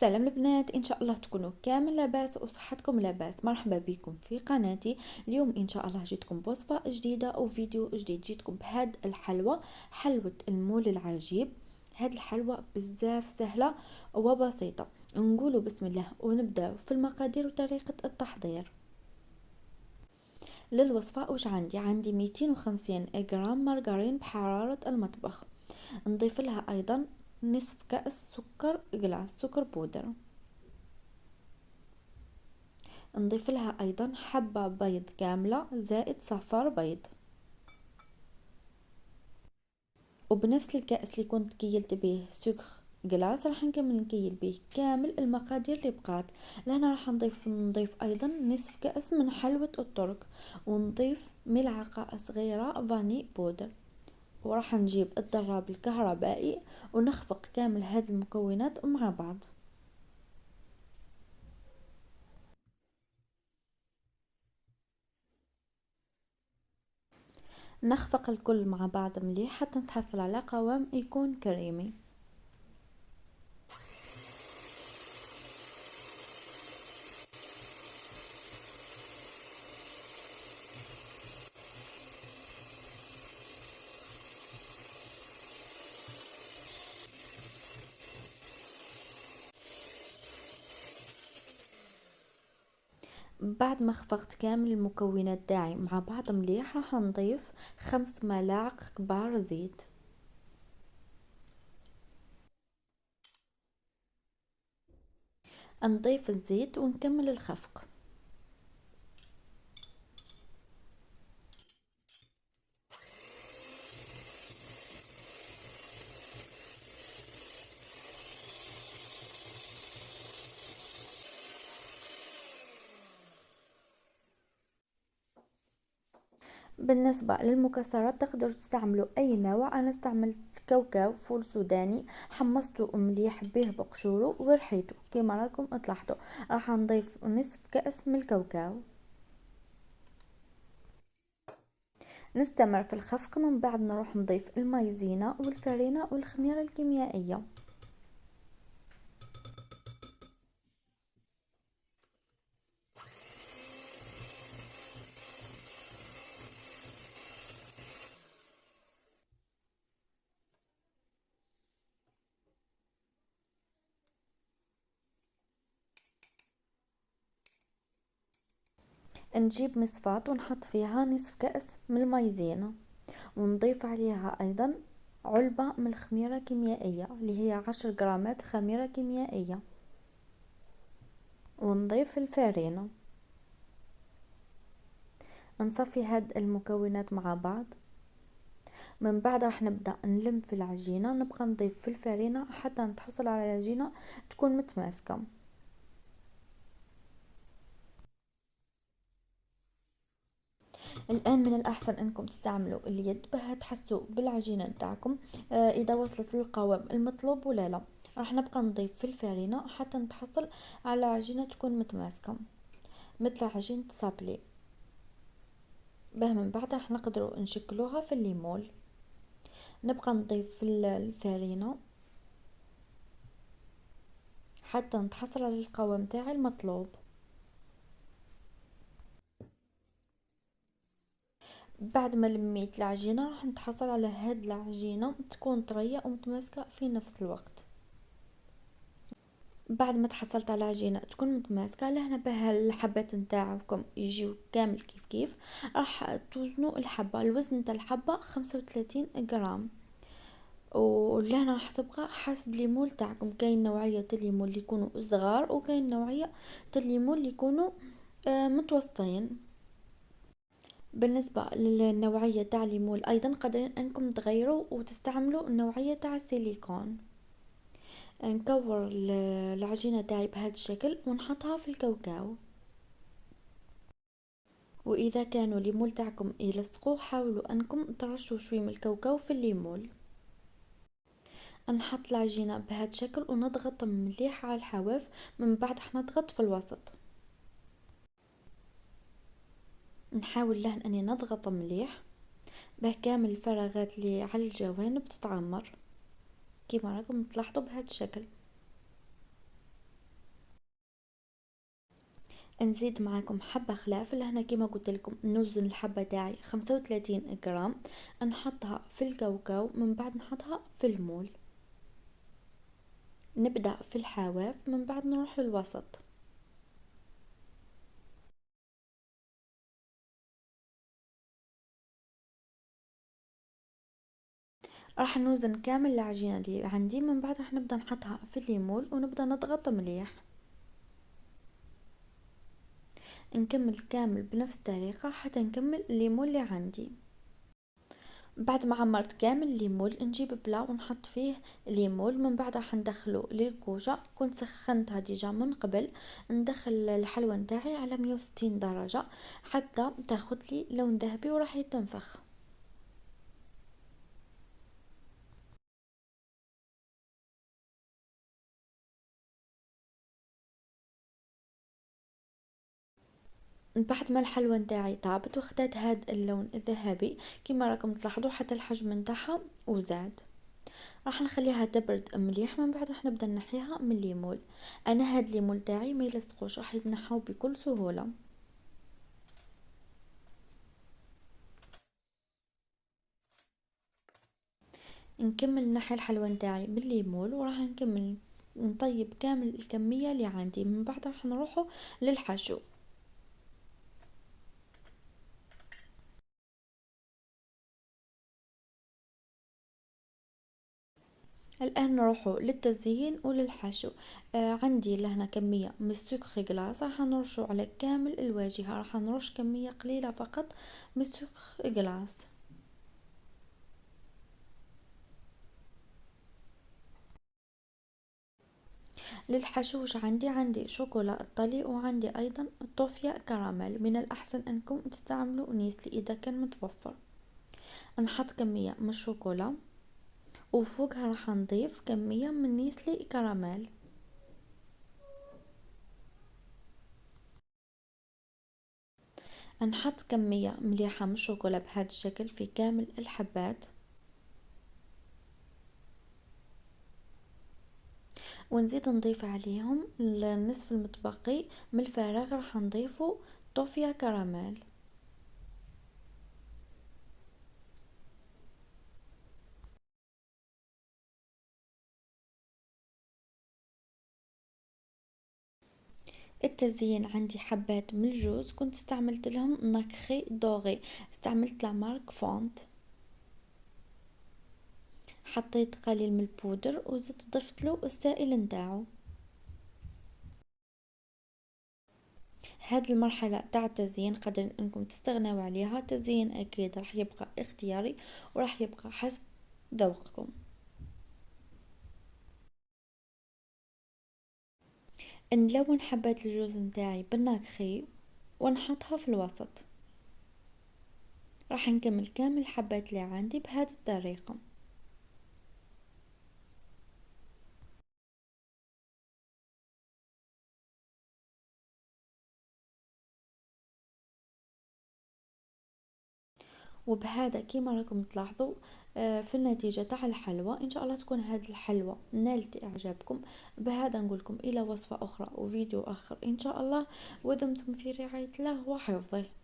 سلام البنات، ان شاء الله تكونوا كامل لاباس وصحتكم لاباس. مرحبا بكم في قناتي. اليوم ان شاء الله جيتكم بوصفة جديدة او فيديو جديد. جيتكم بهاد الحلوى، حلوة المول العجيب. هاد الحلوى بزاف سهلة وبسيطة. نقولوا بسم الله ونبداو في المقادير وطريقة التحضير. للوصفة وش عندي 250 غرام مارغرين بحرارة المطبخ. نضيف لها ايضا نصف كأس سكر جلاس، سكر بودر. نضيف لها ايضا حبة بيض كاملة زائد صفار بيض. وبنفس الكأس اللي كنت كيلت به سكر جلاس راح نكمل نكيل به كامل المقادير اللي بقات. لهنا راح نضيف ايضا نصف كأس من حلوة الترك، ونضيف ملعقة صغيرة فاني بودر. وراح نجيب الضراب الكهربائي ونخفق كامل هذه المكونات مع بعض. نخفق الكل مع بعض مليح حتى نتحصل على قوام يكون كريمي. بعد ما خفقت كامل المكونات تاعي مع بعض مليح راح نضيف 5 ملاعق كبار زيت. نضيف الزيت ونكمل الخفق. بالنسبة للمكسرات تقدروا تستعملوا اي نوع. انا استعملت كاوكاو فول سوداني، حمصته مليح به بقشوره ورحيته كما راكم تلاحظوا. راح نضيف نصف كأس من الكاوكاو. نستمر في الخفق، من بعد نروح نضيف المايزينا والفرينة والخميرة الكيميائية. نجيب مصفاة ونحط فيها نصف كأس من المايزينا، ونضيف عليها ايضا علبة من الخميرة الكيميائية اللي هي 10 غرامات خميرة كيميائية، ونضيف الفارينة. نصفي هاد المكونات مع بعض. من بعد راح نبدأ نلم في العجينة، نبقى نضيف في الفارينة حتى نتحصل على عجينة تكون متماسكة. الآن من الأحسن أنكم تستعملوا اليد باه تحسوا بالعجينة نتاعكم إذا وصلت للقوام المطلوب ولا لا. راح نبقى نضيف في الفارينة حتى نتحصل على عجينة تكون متماسكة مثل عجينة صابلي. باه من بعد راح نقدروا نشكلوها في الليمول. نبقى نضيف في الفارينة حتى نتحصل على القوام تاعي المطلوب. بعد ما لميت العجينة راح نتحصل على هاد العجينة تكون طرية ومتماسكة في نفس الوقت. بعد ما تحصلت على عجينة تكون متماسكة، لهنا باه الحبات نتاعكم يجيو كامل كيف راح توزنوا الحبة. الوزن تاع الحبة 35 غرام. ولهنا راح تبقى حسب ليمول تاعكم. كاين نوعية الليمون اللي يكونوا صغار، وكاين نوعية الليمون اللي يكونوا متوسطين. بالنسبة للنوعية تاع الليمون ايضا قادرين انكم تغيروا وتستعملوا النوعية تاع السيليكون. نكور العجينة تاعي بهذا الشكل ونحطها في الكاوكاو. واذا كانوا الليمون تاعكم يلصقوا حاولوا انكم ترشوا شوي من الكاوكاو في الليمون. نحط العجينة بهذا الشكل ونضغط مليح على الحواف. من بعد نضغط في الوسط. نحاول لهن اني نضغط مليح باه كامل الفراغات اللي على الجوانب تتعمر كيما راكم تلاحظوا بهذا الشكل. نزيد معاكم حبة خلاف. لهنا كيما قلت لكم نوزن الحبة تاعي 35 غرام، نحطها في الكاوكاو، من بعد نحطها في المول. نبدأ في الحواف، من بعد نروح للوسط. راح نوزن كامل العجينة اللي عندي، من بعد راح نبدأ نحطها في الليمون ونبدأ نضغط مليح. نكمل كامل بنفس الطريقة حتى نكمل الليمون اللي عندي. بعد ما عمرت كامل الليمون نجيب بلا ونحط فيه ليمون، من بعد راح ندخله للكوجة. كنت سخنتها ديجا من قبل. ندخل الحلوى نتاعي على 160 درجة حتى تاخد لي لون ذهبي وراح يتنفخ. بعد ما الحلوى نتاعي طابت وخدات هاد اللون الذهبي كما راكم تلاحظوا، حتى الحجم نتاعها وزاد. راح نخليها تبرد مليح، من بعد راح نبدا نحيها من الليمون. انا هاد الليمون تاعي ما يلصقوش، راح يتنحاو بكل سهوله. نكمل نحي الحلوى نتاعي بالليمون، وراح نكمل نطيب كامل الكميه اللي عندي، من بعد راح نروحو للحشو. الآن نروحو للتزيين وللحشو. عندي لهنا كمية من السكر جلاس، راح نرشو على كامل الواجهة. راح نرش كمية قليلة فقط من السكر جلاس. للحشوش عندي شوكولا الطلي، وعندي أيضا طوفيا كراميل. من الأحسن أنكم تستعملوا نيسلي إذا كان متوفر. نحط كمية من الشوكولا، وفوقها راح نضيف كمية من نيسلي كراميل. نحط كمية مليحة من الشوكولا بهذا الشكل في كامل الحبات، ونزيد نضيف عليهم النصف المتبقي من الفراغ، راح نضيفه طوفيا كراميل. التزيين عندي حبات من الجوز، كنت استعملت لهم نكخي دوغي، استعملت لا مارك فونت. حطيت قليل من البودر وزدت ضفت له السائل نتاعو. هاد المرحلة تاع التزيين قدر انكم تستغنوا عليها. التزيين اكيد راح يبقى اختياري وراح يبقى حسب ذوقكم. نلون حبات الجوز نتاعي بالنكخي ونحطها في الوسط. راح نكمل كامل الحبات اللي عندي بهذه الطريقة. وبهذا كيما راكم تلاحظوا في النتيجة تاع الحلوى. ان شاء الله تكون هذه الحلوى نالت اعجابكم. بهذا نقولكم الى وصفة اخرى وفيديو اخر ان شاء الله، ودمتم في رعاية الله وحفظه.